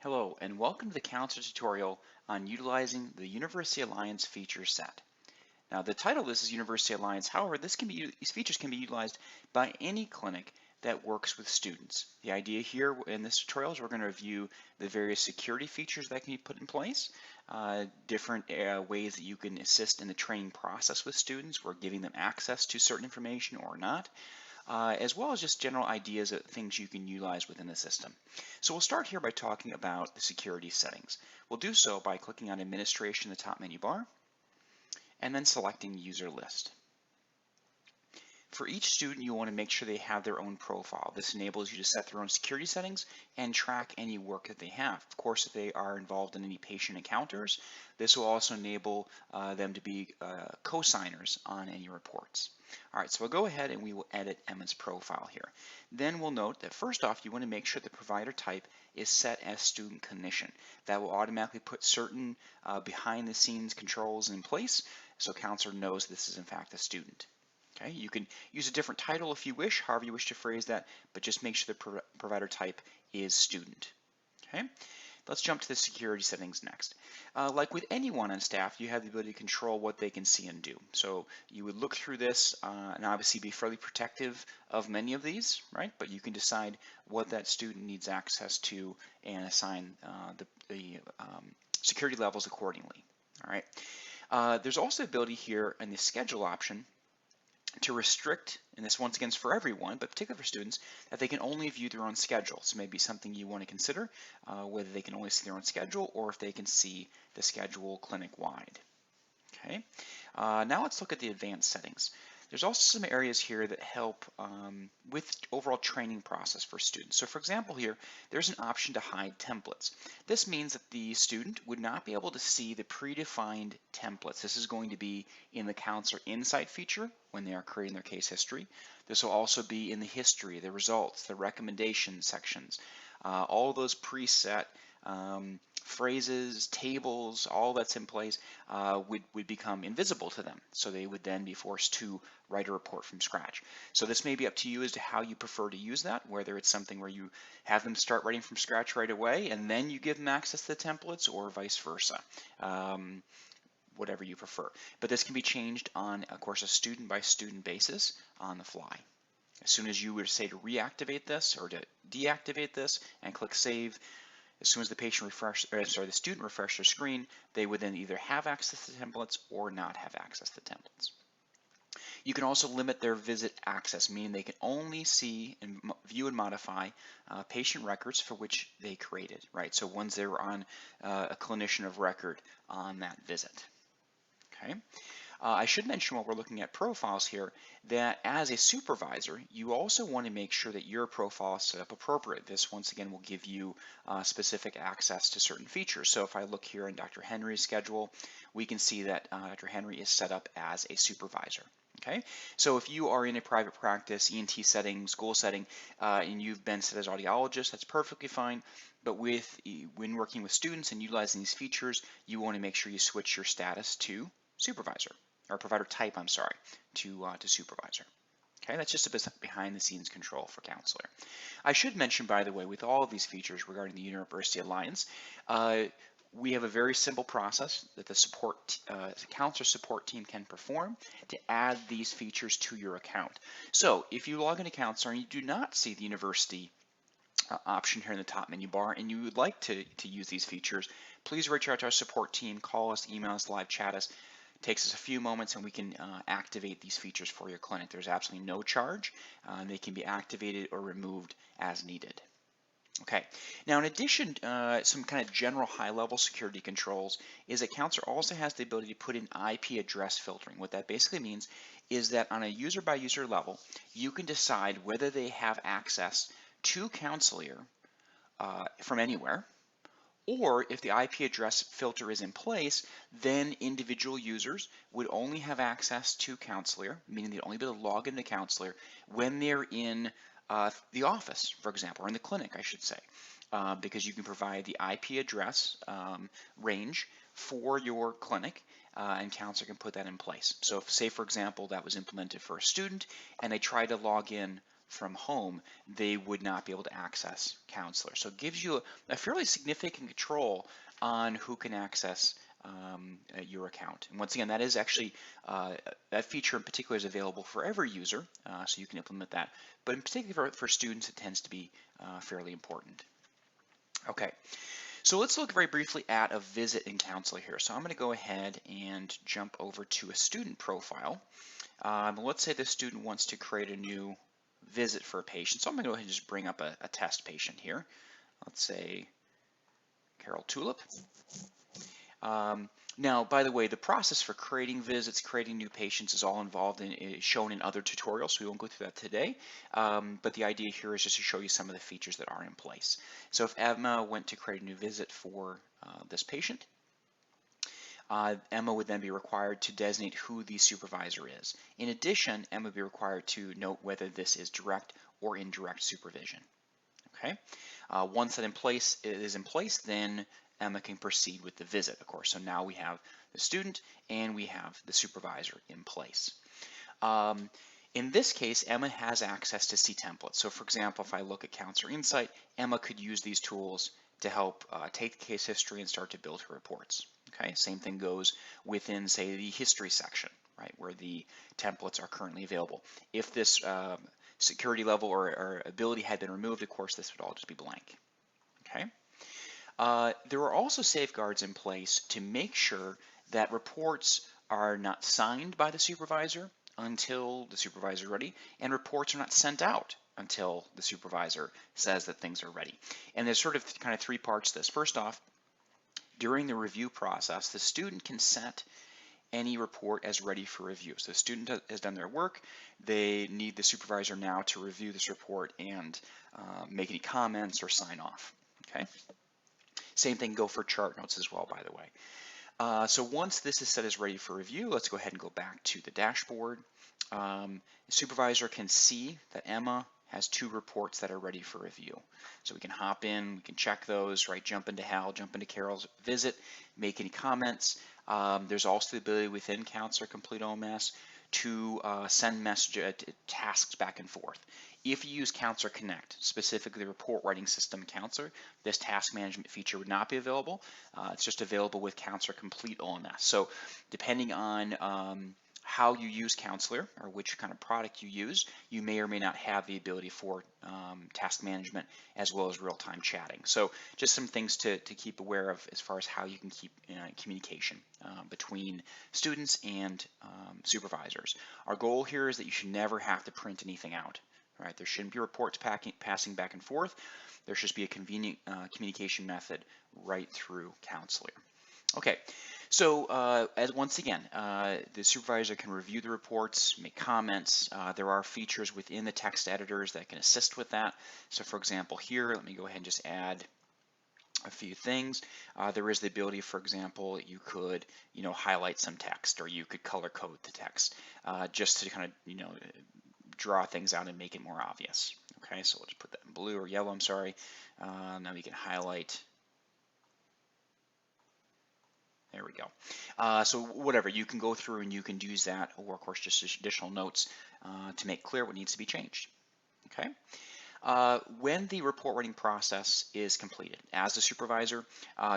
Hello, and welcome to the Counselor tutorial on utilizing the University Alliance feature set. Now, the title of this is University Alliance. However, these features can be utilized by any clinic that works with students. The idea here in this tutorial is we're going to review the various security features that can be put in place, different ways that you can assist in the training process with students, or giving them access to certain information or not, as well as just general ideas of things you can utilize within the system. So we'll start here by talking about the security settings. We'll do so by clicking on Administration in the top menu bar and then selecting User List. For each student, you want to make sure they have their own profile. This enables you to set their own security settings and track any work that they have. Of course, if they are involved in any patient encounters, this will also enable them to be co-signers on any reports. All right, so we'll go ahead and we will edit Emma's profile here. Then we'll note that first off, you want to make sure the provider type is set as student clinician. That will automatically put certain behind the scenes controls in place so counselor knows this is in fact a student. Okay, you can use a different title if you wish, however you wish to phrase that, but just make sure the provider type is student. Okay, let's jump to the security settings next. Like with anyone on staff, you have the ability to control what they can see and do. So you would look through this and obviously be fairly protective of many of these, right? But you can decide what that student needs access to and assign the security levels accordingly. All right. There's also the ability here in the schedule option to restrict, and this once again is for everyone, but particularly for students, that they can only view their own schedule. So maybe something you want to consider, whether they can only see their own schedule or if they can see the schedule clinic-wide. Okay, now let's look at the advanced settings. There's also some areas here that help with overall training process for students. So for example here, there's an option to hide templates. This means that the student would not be able to see the predefined templates. This is going to be in the Counselor Insight feature when they are creating their case history. This will also be in the history, the results, the recommendation sections. All those preset phrases, tables, all that's in place would become invisible to them. So they would then be forced to write a report from scratch. So this may be up to you as to how you prefer to use that, whether it's something where you have them start writing from scratch right away and then you give them access to the templates, or vice versa. Whatever you prefer. But this can be changed on, of course, a student by student basis on the fly. As soon as you were to say to reactivate this or to deactivate this and click save, as soon as the student refreshed their screen, they would then either have access to templates or not have access to templates. You can also limit their visit access, meaning they can only see and view and modify patient records for which they created, right? So ones they were on a clinician of record on that visit. Okay. I should mention while we're looking at profiles here that as a supervisor, you also want to make sure that your profile is set up appropriate. This once again will give you specific access to certain features. So if I look here in Dr. Henry's schedule, we can see that Dr. Henry is set up as a supervisor. Okay, so if you are in a private practice, ENT setting, school setting, and you've been set as audiologist, that's perfectly fine. But when working with students and utilizing these features, you want to make sure you switch your status to supervisor, or provider type, I'm sorry, to supervisor. Okay, that's just a bit behind the scenes control for counselor. I should mention, by the way, with all of these features regarding the University Alliance, we have a very simple process that the counselor support team can perform to add these features to your account. So if you log into counselor and you do not see the university option here in the top menu bar and you would like to use these features, please reach out to our support team, call us, email us, live chat us. It takes us a few moments and we can activate these features for your clinic. There's absolutely no charge. They can be activated or removed as needed. Okay, now in addition, some kind of general high-level security controls is that Counselor also has the ability to put in IP address filtering. What that basically means is that on a user-by-user level, you can decide whether they have access to Counselor from anywhere, or if the IP address filter is in place, then individual users would only have access to Counselor, meaning they'd only be able to log into Counselor when they're in the office, for example, or in the clinic, I should say, because you can provide the IP address range for your clinic, and Counselor can put that in place. So if, say, for example, that was implemented for a student and they try to log in from home, they would not be able to access Counselor. So it gives you a fairly significant control on who can access your account. And once again, that is actually, that feature in particular is available for every user, so you can implement that. But in particular for students, it tends to be fairly important. Okay, so let's look very briefly at a visit in Counselor here. So I'm going to go ahead and jump over to a student profile. Let's say the student wants to create a new visit for a patient. So I'm going to go ahead and just bring up a test patient here. Let's say Carol Tulip. Now, by the way, the process for creating visits, creating new patients is all involved in, is shown in other tutorials, so we won't go through that today. But the idea here is just to show you some of the features that are in place. So if Emma went to create a new visit for this patient, Emma would then be required to designate who the supervisor is. In addition, Emma would be required to note whether this is direct or indirect supervision. Okay. Once that is in place, then Emma can proceed with the visit, of course. So now we have the student and we have the supervisor in place. In this case, Emma has access to C-templates. So for example, if I look at Counselor Insight, Emma could use these tools to help take the case history and start to build her reports. Okay, same thing goes within, say, the history section, right, where the templates are currently available. If this security level or ability had been removed, of course, this would all just be blank. Okay. There are also safeguards in place to make sure that reports are not signed by the supervisor until the supervisor is ready, and reports are not sent out until the supervisor says that things are ready. And there's sort of kind of three parts to this. First off, during the review process, the student can set any report as ready for review. So the student has done their work. They need the supervisor now to review this report and make any comments or sign off. Okay. Same thing go for chart notes as well, by the way. So once this is set as ready for review, let's go ahead and go back to the dashboard. The supervisor can see that Emma has 2 reports that are ready for review. So we can hop in, we can check those, right? Jump into Hal, jump into Carol's visit, make any comments. There's also the ability within Counselor Complete OMS to send tasks back and forth. If you use Counselor Connect, specifically the report writing system Counselor, this task management feature would not be available. It's just available with Counselor Complete OMS. So depending on how you use Counselor or which kind of product you use, you may or may not have the ability for task management as well as real-time chatting. So just some things to keep aware of as far as how you can keep communication between students and supervisors. Our goal here is that you should never have to print anything out. Right? There shouldn't be reports passing back and forth. There should be a convenient communication method right through Counselor. Okay, so once again, the supervisor can review the reports, make comments. There are features within the text editors that can assist with that. So for example here, let me go ahead and just add a few things. There is the ability, for example, you could highlight some text, or you could color code the text just to kind of draw things out and make it more obvious. Okay, so we'll just put that in blue or yellow, I'm sorry. Now we can highlight. There we go. So whatever, you can go through and you can use that, or of course just additional notes to make clear what needs to be changed. Okay. When the report writing process is completed, as a supervisor,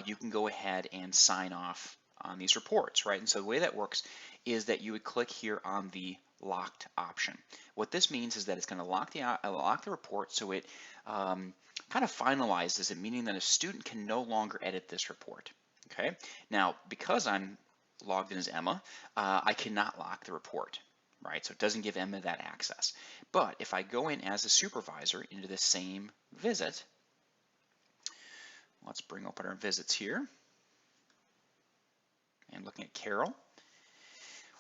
you can go ahead and sign off on these reports, right? And so the way that works is that you would click here on the locked option. What this means is that it's going to lock the report, so it kind of finalizes it, meaning that a student can no longer edit this report. Okay. Now, because I'm logged in as Emma, I cannot lock the report. Right, so it doesn't give Emma that access. But if I go in as a supervisor into the same visit, let's bring open our visits here, and looking at Carol,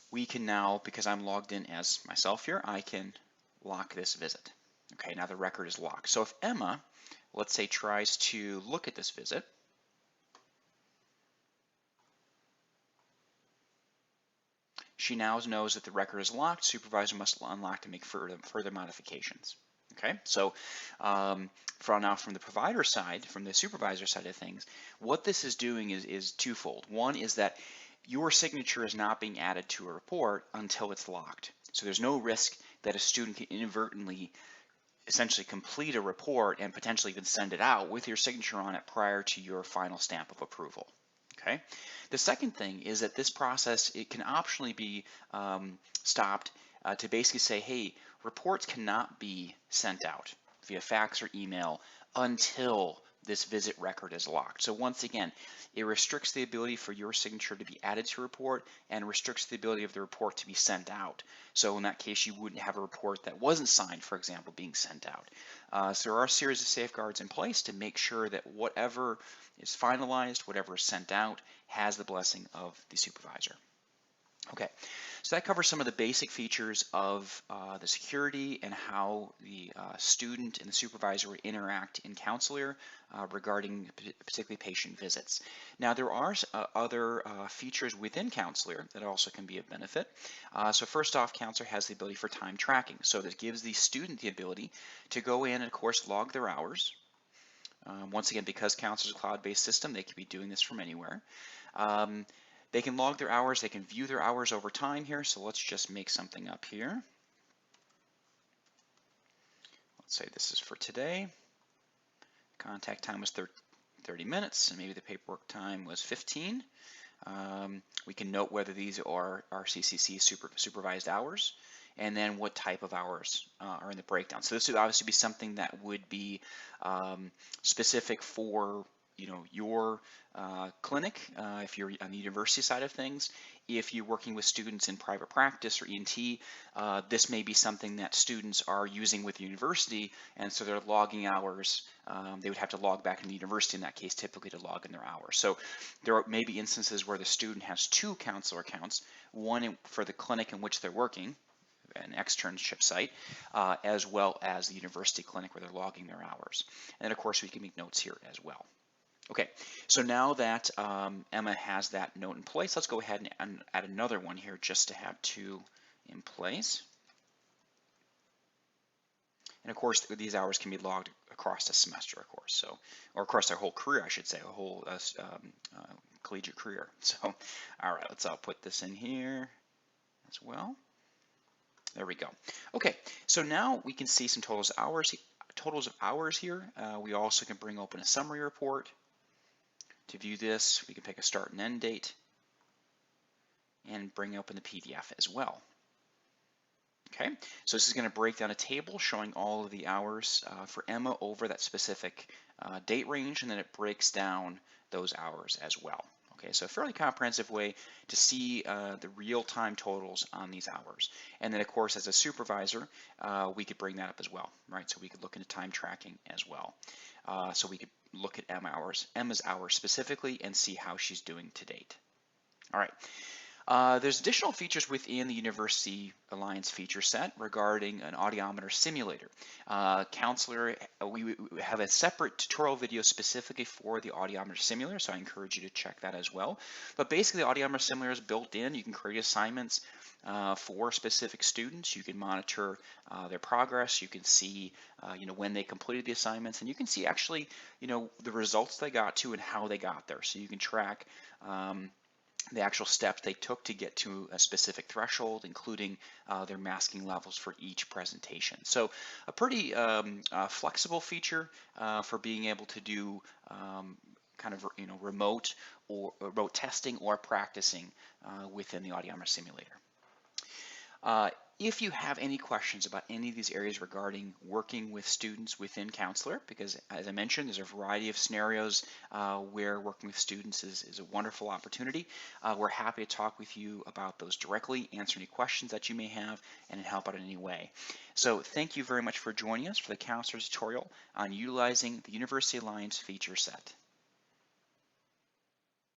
we can now, because I'm logged in as myself here, I can lock this visit. Okay, now the record is locked. So if Emma, let's say, tries to look at this visit, she now knows that the record is locked. Supervisor must unlock to make further modifications. Okay, so from the provider side, from the supervisor side of things, what this is doing is twofold. One is that your signature is not being added to a report until it's locked. So there's no risk that a student can inadvertently essentially complete a report and potentially even send it out with your signature on it prior to your final stamp of approval. Okay. The second thing is that this process, it can optionally be stopped to basically say, hey, reports cannot be sent out via fax or email until this visit record is locked. So once again, it restricts the ability for your signature to be added to a report and restricts the ability of the report to be sent out. So in that case, you wouldn't have a report that wasn't signed, for example, being sent out. So there are a series of safeguards in place to make sure that whatever is finalized, whatever is sent out, has the blessing of the supervisor. Okay, so that covers some of the basic features of the security and how the student and the supervisor would interact in Counselor regarding particularly patient visits. Now there are other features within Counselor that also can be of benefit. So first off, Counselor has the ability for time tracking. So this gives the student the ability to go in and of course log their hours. Once again, because Counselor is a cloud-based system, they can be doing this from anywhere. They can log their hours, they can view their hours over time here, so let's just make something up here. Let's say this is for today. Contact time was 30 minutes, and maybe the paperwork time was 15. We can note whether these are CCC supervised hours, and then what type of hours are in the breakdown. So this would obviously be something that would be specific for your clinic, if you're on the university side of things. If you're working with students in private practice or ENT, this may be something that students are using with the university, and so they're logging hours. They would have to log back in the university in that case, typically to log in their hours. So there may be instances where the student has two Counselor accounts, one for the clinic in which they're working, an externship site, as well as the university clinic where they're logging their hours. And of course, we can make notes here as well. Okay, so now that Emma has that note in place, let's go ahead and add another one here just to have two in place. And of course, these hours can be logged across the semester, of course, so, or across their whole career, I should say, a whole collegiate career. So, all right, let's put this in here as well. There we go. Okay, so now we can see some totals of hours here. We also can bring open a summary report. To view this, we can pick a start and end date and bring open the PDF as well. Okay, so this is going to break down a table showing all of the hours for Emma over that specific date range, and then it breaks down those hours as well. Okay, so a fairly comprehensive way to see the real-time totals on these hours. And then, of course, as a supervisor, we could bring that up as well, right? So we could look into time tracking as well. So we could look at Emma's hours specifically and see how she's doing to date. All right. There's additional features within the University Alliance feature set regarding an audiometer simulator. Counselor, we have a separate tutorial video specifically for the audiometer simulator, so I encourage you to check that as well. But basically, the audiometer simulator is built in. You can create assignments for specific students. You can monitor their progress. You can see, when they completed the assignments, and you can see actually, the results they got to and how they got there. So you can track the actual steps they took to get to a specific threshold, including their masking levels for each presentation. So a pretty flexible feature for being able to do kind of remote testing or practicing within the audiometer simulator. If you have any questions about any of these areas regarding working with students within Counselor, because as I mentioned, there's a variety of scenarios where working with students is a wonderful opportunity. We're happy to talk with you about those directly, answer any questions that you may have, and help out in any way. So thank you very much for joining us for the Counselor tutorial on utilizing the University Alliance feature set.